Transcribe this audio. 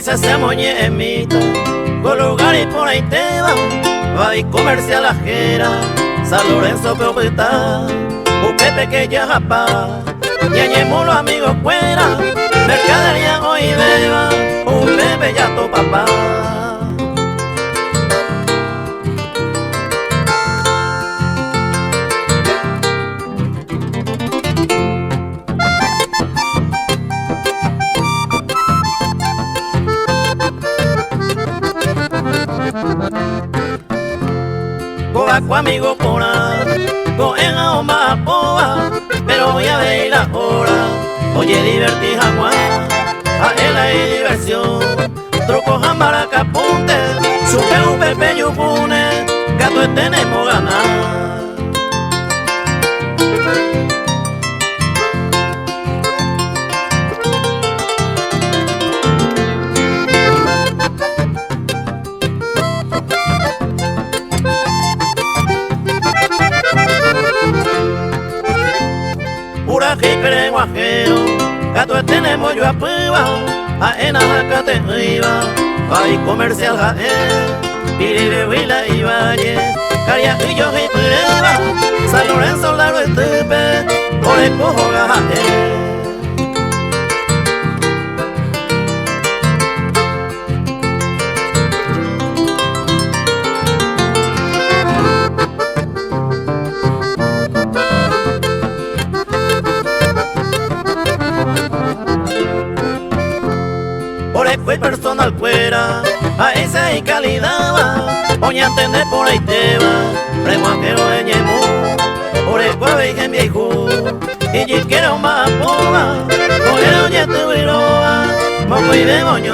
se moñe en mito, con lugar y por ahí te va y comercial ajera, San Lorenzo Peopeta, un pepe que ya japa, y añemos los amigos fuera, mercadería hoy beba, un pepe ya tu papá. Coaco amigo pora, coena o más poa, pero voy a ver la hora. Oye, divertí agua, a él hay diversión. Truco jambaraca punte, supe un pepe yupune, gato tenemos ganar. Jipere guajero, gato tenemos yo a prueba, a enajaca te riba, hay comercial jaén, pirire huila y valle, caria y yo jipereba, San Lorenzo largo estupe, por el cojo gajén. Fue personal fuera, a esa y calidad, oña tener por ahí te va, preguajero de ñemú, por el cuave y viejo, y yo quiero más poba, por el oña te viroba, moco y de moño